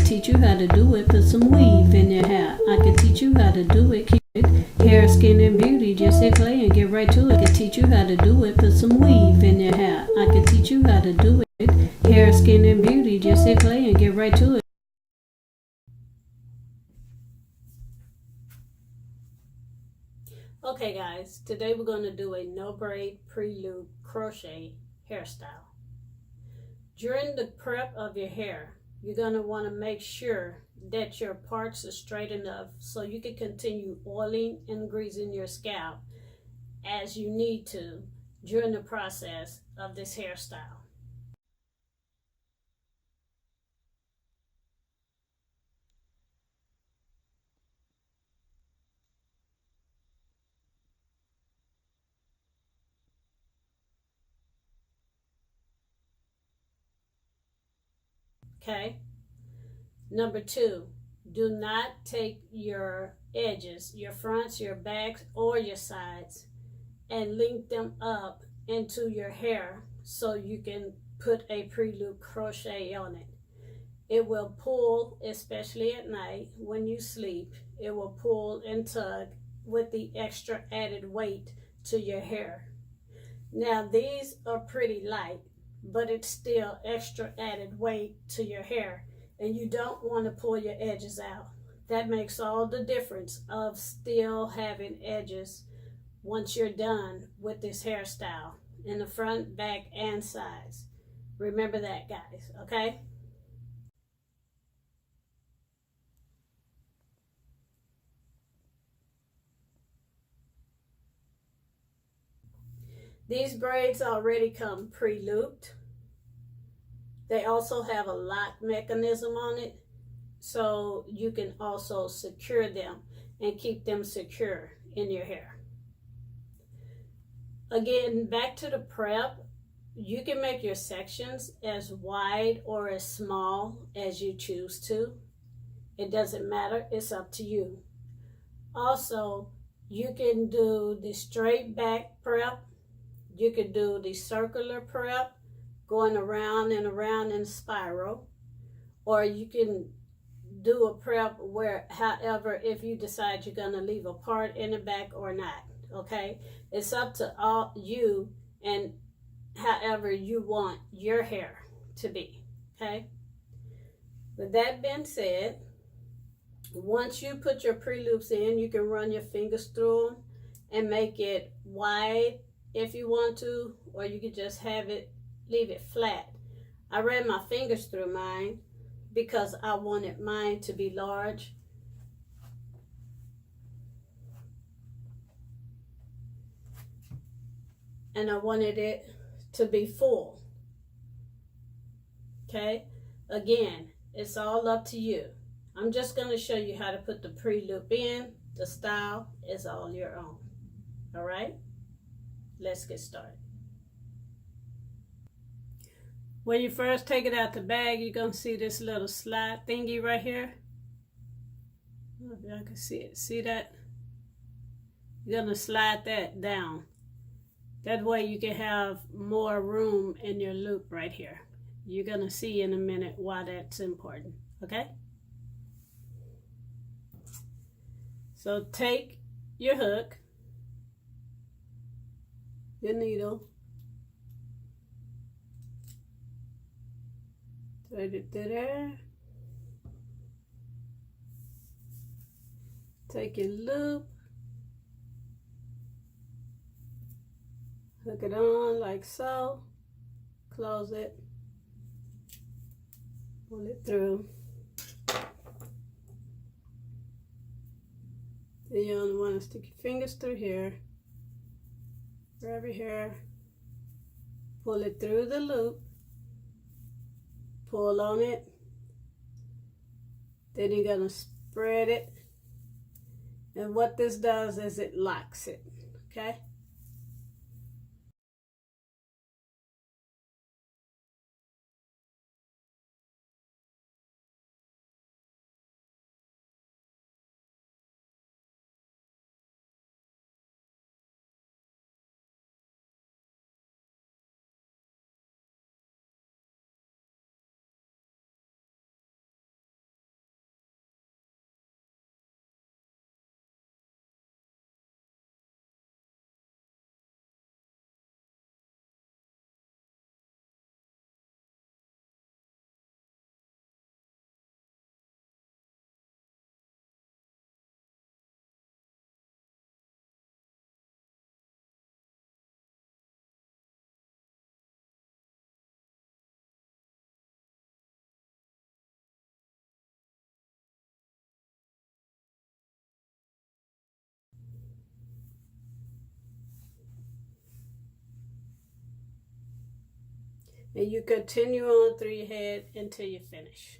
teach you how to do it. Put some weave in your hair. I can teach you how to do it. Keep it hair, skin, and beauty. Just hit play and get right to it. I can teach you how to do it. Put some weave in your hair. I can teach you how to do it. Hair, skin, and beauty. Just hit play and get right to it. Okay guys, today we're going to do a no braid pre-loop crochet hairstyle. During the prep of your hair, you're going to want to make sure that your parts are straight enough so you can continue oiling and greasing your scalp as you need to during the process of this hairstyle. Okay? Number 2, do not take your edges, your fronts, your backs, or your sides and link them up into your hair so you can put a pre-loop crochet on it. It will pull, especially at night when you sleep, it will pull and tug with the extra added weight to your hair. Now these are pretty light, but it's still extra added weight to your hair, and you don't want to pull your edges out. That makes all the difference of still having edges once you're done with this hairstyle in the front, back, and sides. Remember that, guys, okay? These braids already come pre-looped. They also have a lock mechanism on it, so you can also secure them and keep them secure in your hair. Again, back to the prep, you can make your sections as wide or as small as you choose to. It doesn't matter, it's up to you. Also, you can do the straight back prep, you can do the circular prep, going around and around in a spiral, or you can do a prep where, however, if you decide you're going to leave a part in the back or not, okay? It's up to all you and however you want your hair to be, okay? With that being said, once you put your pre-loops in, you can run your fingers through them and make it wide if you want to, or you could just have it, leave it flat. I ran my fingers through mine because I wanted mine to be large. And I wanted it to be full. Okay? Again, it's all up to you. I'm just going to show you how to put the pre-loop in. The style is all your own. All right? Let's get started. When you first take it out the bag, you're going to see this little slide thingy right here. I don't know if y'all can see it. See that? You're going to slide that down. That way you can have more room in your loop right here. You're going to see in a minute why that's important. Okay? So take your hook, your needle, thread it through there, take your loop, hook it on like so, close it, pull it through. Then you only want to stick your fingers through here, grab your hair, pull it through the loop, pull on it, then you're going to spread it, and what this does is it locks it, okay? And you continue on through your head until you finish.